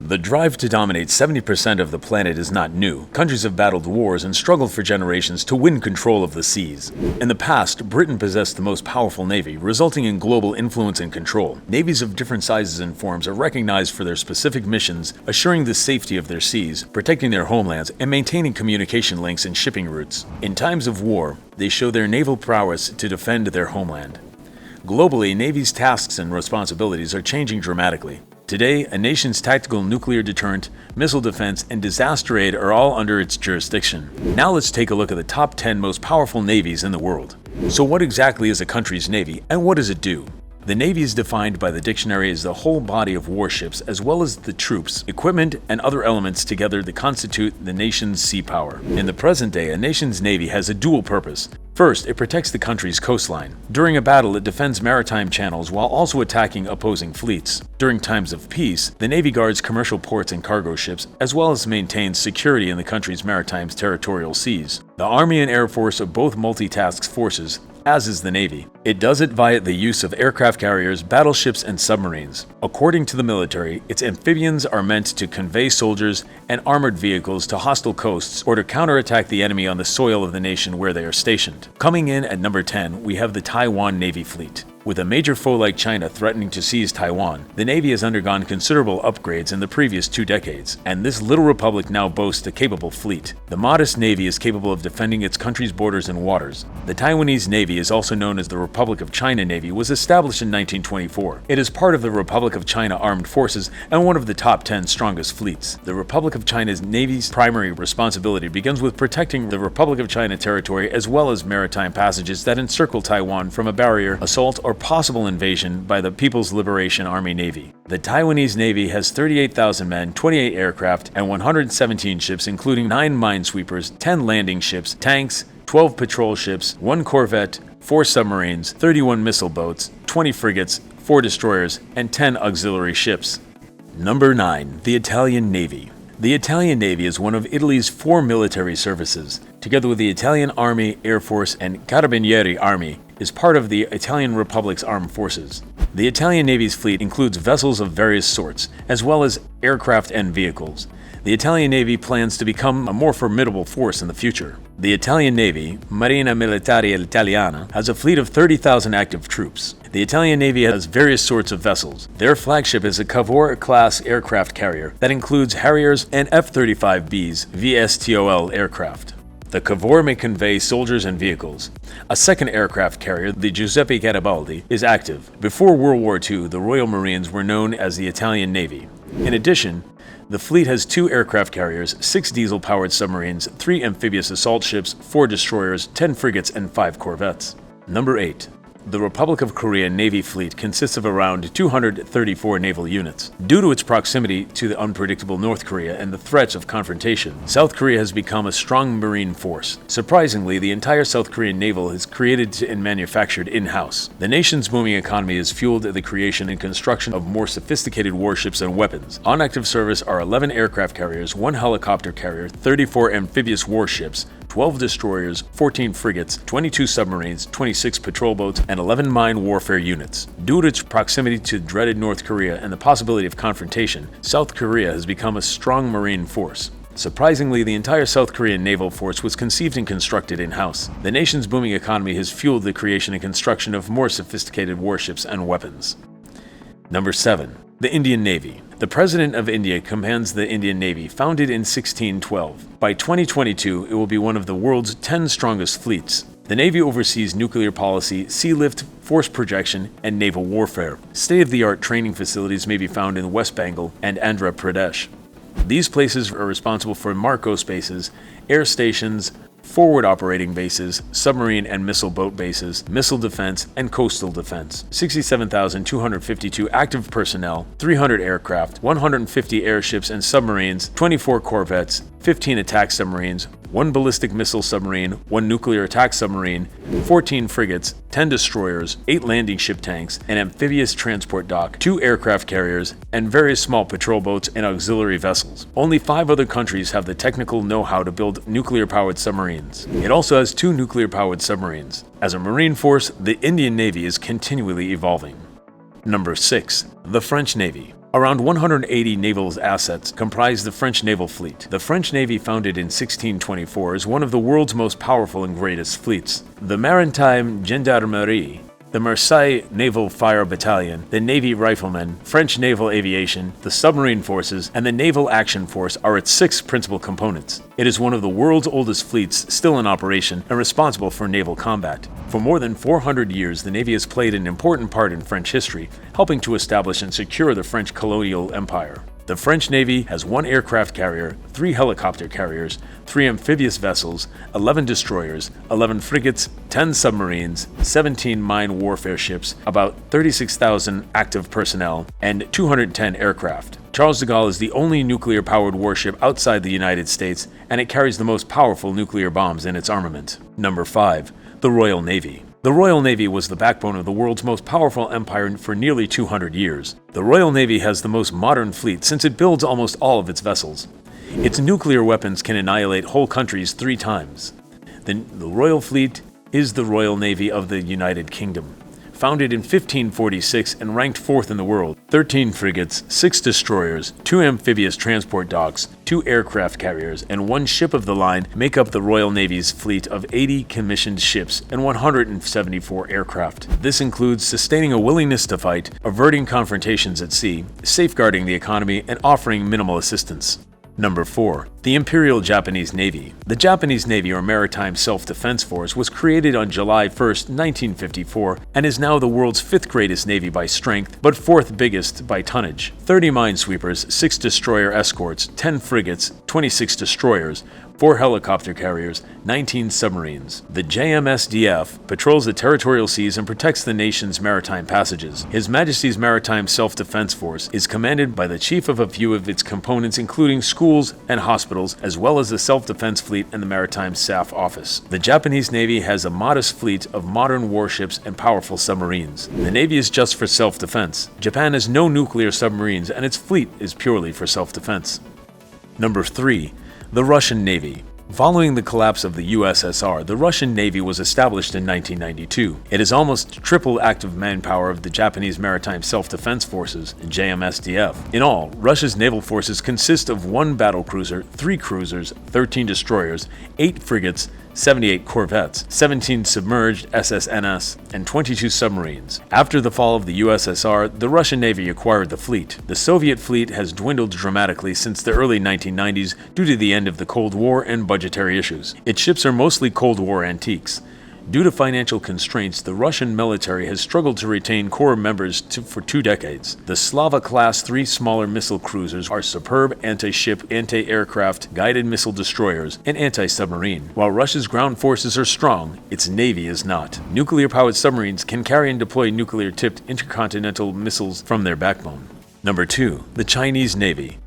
The drive to dominate 70% of the planet is not new. Countries have battled wars and struggled for generations to win control of the seas. In the past, Britain possessed the most powerful navy, resulting in global influence and control. Navies of different sizes and forms are recognized for their specific missions, assuring the safety of their seas, protecting their homelands, and maintaining communication links and shipping routes. In times of war, they show their naval prowess to defend their homeland. Globally, navies' tasks and responsibilities are changing dramatically. Today, a nation's tactical nuclear deterrent, missile defense, and disaster aid are all under its jurisdiction. Now let's take a look at the top 10 most powerful navies in the world. So what exactly is a country's navy, and what does it do? The Navy is defined by the dictionary as the whole body of warships, as well as the troops, equipment, and other elements together that constitute the nation's sea power. In the present day, a nation's navy has a dual purpose. First, it protects the country's coastline. During a battle, it defends maritime channels while also attacking opposing fleets. During times of peace, the Navy guards commercial ports and cargo ships, as well as maintains security in the country's maritime territorial seas. The Army and Air Force are both multitask forces, as is the Navy. It does it via the use of aircraft carriers, battleships, and submarines. According to the military, its amphibians are meant to convey soldiers and armored vehicles to hostile coasts or to counterattack the enemy on the soil of the nation where they are stationed. Coming in at number 10, we have the Taiwan Navy Fleet. With a major foe like China threatening to seize Taiwan, the Navy has undergone considerable upgrades in the previous 2 decades, and this little republic now boasts a capable fleet. The modest Navy is capable of defending its country's borders and waters. The Taiwanese Navy is also known as the Republic of China Navy, was established in 1924. It is part of the Republic of China Armed Forces and one of the top 10 strongest fleets. The Republic of China's Navy's primary responsibility begins with protecting the Republic of China territory as well as maritime passages that encircle Taiwan from a barrier, assault, or possible invasion by the People's Liberation Army Navy. The Taiwanese Navy has 38,000 men, 28 aircraft, and 117 ships, including 9 minesweepers, 10 landing ships, tanks, 12 patrol ships, 1 corvette, 4 submarines, 31 missile boats, 20 frigates, 4 destroyers, and 10 auxiliary ships. Number 9. The Italian Navy. The Italian Navy is one of Italy's 4 military services. Together with the Italian Army, Air Force, and Carabinieri Army, is part of the Italian Republic's armed forces. The Italian Navy's fleet includes vessels of various sorts, as well as aircraft and vehicles. The Italian Navy plans to become a more formidable force in the future. The Italian Navy, Marina Militare Italiana, has a fleet of 30,000 active troops. The Italian Navy has various sorts of vessels. Their flagship is a Cavour-class aircraft carrier that includes Harriers and F-35Bs VSTOL aircraft. The Cavour may convey soldiers and vehicles. A second aircraft carrier, the Giuseppe Garibaldi, is active. Before World War II, the Royal Marines were known as the Italian Navy. In addition, the fleet has 2 aircraft carriers, 6 diesel-powered submarines, 3 amphibious assault ships, 4 destroyers, 10 frigates, and 5 corvettes. Number 8. The Republic of Korea Navy fleet consists of around 234 naval units. Due to its proximity to the unpredictable North Korea and the threats of confrontation, South Korea has become a strong marine force. Surprisingly, the entire South Korean naval is created and manufactured in-house. The nation's booming economy has fueled the creation and construction of more sophisticated warships and weapons. On active service are 11 aircraft carriers, 1 helicopter carrier, 34 amphibious warships, 12 destroyers, 14 frigates, 22 submarines, 26 patrol boats, and 11 mine warfare units. Due to its proximity to dreaded North Korea and the possibility of confrontation, South Korea has become a strong marine force. Surprisingly, the entire South Korean naval force was conceived and constructed in-house. The nation's booming economy has fueled the creation and construction of more sophisticated warships and weapons. Number 7. The Indian Navy. The President of India commands the Indian Navy, founded in 1612. By 2022, it will be one of the world's 10 strongest fleets. The Navy oversees nuclear policy, sea lift, force projection, and naval warfare. State-of-the-art training facilities may be found in West Bengal and Andhra Pradesh. These places are responsible for Marcos bases, air stations, forward operating bases, submarine and missile boat bases, missile defense, and coastal defense. 67,252 active personnel, 300 aircraft, 150 airships and submarines, 24 corvettes, 15 attack submarines, 1 ballistic missile submarine, 1 nuclear attack submarine, 14 frigates, 10 destroyers, 8 landing ship tanks, an amphibious transport dock, 2 aircraft carriers, and various small patrol boats and auxiliary vessels. Only 5 other countries have the technical know-how to build nuclear-powered submarines. It also has 2 nuclear-powered submarines. As a marine force, the Indian Navy is continually evolving. Number 6. The French Navy. Around 180 naval assets comprise the French naval fleet. The French Navy, founded in 1624, is one of the world's most powerful and greatest fleets. The Maritime Gendarmerie, the Marseille Naval Fire Battalion, the Navy Riflemen, French Naval Aviation, the Submarine Forces, and the Naval Action Force are its 6 principal components. It is one of the world's oldest fleets still in operation and responsible for naval combat. For more than 400 years, the Navy has played an important part in French history, helping to establish and secure the French colonial empire. The French Navy has 1 aircraft carrier, 3 helicopter carriers, 3 amphibious vessels, 11 destroyers, 11 frigates, 10 submarines, 17 mine warfare ships, about 36,000 active personnel, and 210 aircraft. Charles de Gaulle is the only nuclear-powered warship outside the United States, and it carries the most powerful nuclear bombs in its armament. Number 5. The Royal Navy. The Royal Navy was the backbone of the world's most powerful empire for nearly 200 years. The Royal Navy has the most modern fleet since it builds almost all of its vessels. Its nuclear weapons can annihilate whole countries 3 times. The Royal Fleet is the Royal Navy of the United Kingdom. Founded in 1546 and ranked 4th in the world, 13 frigates, 6 destroyers, 2 amphibious transport docks, 2 aircraft carriers, and 1 ship of the line make up the Royal Navy's fleet of 80 commissioned ships and 174 aircraft. This includes sustaining a willingness to fight, averting confrontations at sea, safeguarding the economy, and offering minimal assistance. Number 4. The Imperial Japanese Navy. The Japanese Navy, or Maritime Self-Defense Force, was created on July 1, 1954, and is now the world's 5th greatest navy by strength, but 4th biggest by tonnage. 30 minesweepers, 6 destroyer escorts, 10 frigates, 26 destroyers, 4 helicopter carriers, 19 submarines. The JMSDF patrols the territorial seas and protects the nation's maritime passages. His Majesty's Maritime Self-Defense Force is commanded by the chief of a few of its components, including schools and hospitals, as well as the Self-Defense Fleet and the Maritime Staff Office. The Japanese Navy has a modest fleet of modern warships and powerful submarines. The Navy is just for self-defense. Japan has no nuclear submarines, and its fleet is purely for self-defense. Number 3. The Russian Navy. Following the collapse of the USSR, the Russian Navy was established in 1992. It is almost triple active manpower of the Japanese Maritime Self-Defense Forces, JMSDF. In all, Russia's naval forces consist of 1 battlecruiser, 3 cruisers, 13 destroyers, 8 frigates, 78 corvettes, 17 submerged SSNS, and 22 submarines. After the fall of the USSR, the Russian Navy acquired the fleet. The Soviet fleet has dwindled dramatically since the early 1990s due to the end of the Cold War and budgetary issues. Its ships are mostly Cold War antiques. Due to financial constraints, the Russian military has struggled to retain core members for 2 decades. The Slava-class 3 smaller missile cruisers are superb anti-ship, anti-aircraft, guided missile destroyers, and anti-submarine. While Russia's ground forces are strong, its navy is not. Nuclear-powered submarines can carry and deploy nuclear-tipped intercontinental missiles from their backbone. Number 2. The Chinese Navy.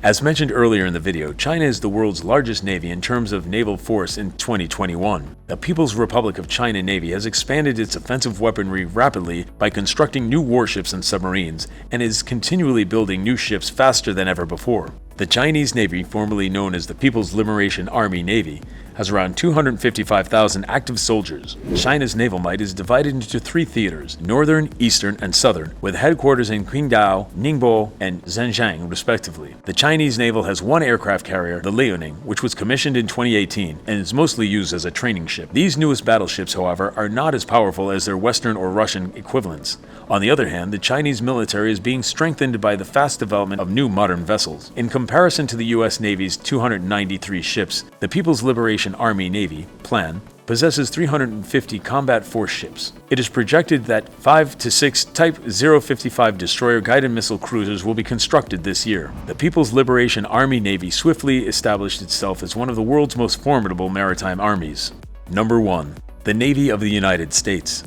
As mentioned earlier in the video, China is the world's largest navy in terms of naval force in 2021. The People's Republic of China Navy has expanded its offensive weaponry rapidly by constructing new warships and submarines, and is continually building new ships faster than ever before. The Chinese Navy, formerly known as the People's Liberation Army Navy, has around 255,000 active soldiers. China's naval might is divided into 3 theaters, northern, eastern, and southern, with headquarters in Qingdao, Ningbo, and Zhenjiang, respectively. The Chinese naval has 1 aircraft carrier, the Liaoning, which was commissioned in 2018 and is mostly used as a training ship. These newest battleships, however, are not as powerful as their Western or Russian equivalents. On the other hand, the Chinese military is being strengthened by the fast development of new modern vessels. In comparison to the U.S. Navy's 293 ships, the People's Liberation Army Navy plan possesses 350 combat force ships. It is projected that 5 to 6 Type 055 destroyer guided missile cruisers will be constructed this year. The People's Liberation Army Navy swiftly established itself as one of the world's most formidable maritime armies. Number 1. The Navy of the United States.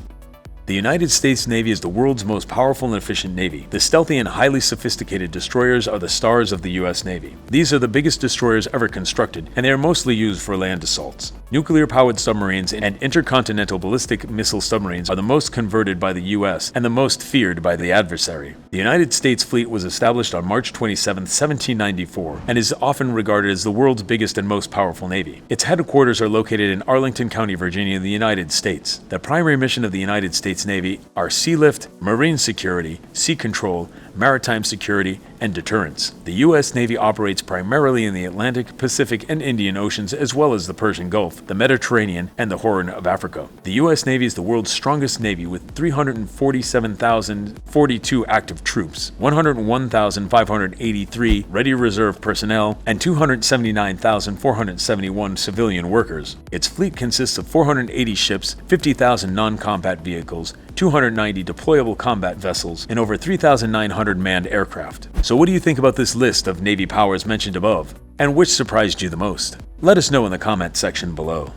The United States Navy is the world's most powerful and efficient navy. The stealthy and highly sophisticated destroyers are the stars of the U.S. Navy. These are the biggest destroyers ever constructed, and they are mostly used for land assaults. Nuclear-powered submarines and intercontinental ballistic missile submarines are the most converted by the U.S. and the most feared by the adversary. The United States fleet was established on March 27, 1794, and is often regarded as the world's biggest and most powerful navy. Its headquarters are located in Arlington County, Virginia, in the United States. The primary mission of the United States Navy are sea lift, marine security, sea control, maritime security, and deterrence. The U.S. Navy operates primarily in the Atlantic, Pacific, and Indian Oceans, as well as the Persian Gulf, the Mediterranean, and the Horn of Africa. The U.S. Navy is the world's strongest navy with 347,042 active troops, 101,583 ready reserve personnel, and 279,471 civilian workers. Its fleet consists of 480 ships, 50,000 non-combat vehicles, 290 deployable combat vessels, and over 3,900 manned aircraft. So what do you think about this list of Navy powers mentioned above? And which surprised you the most? Let us know in the comment section below.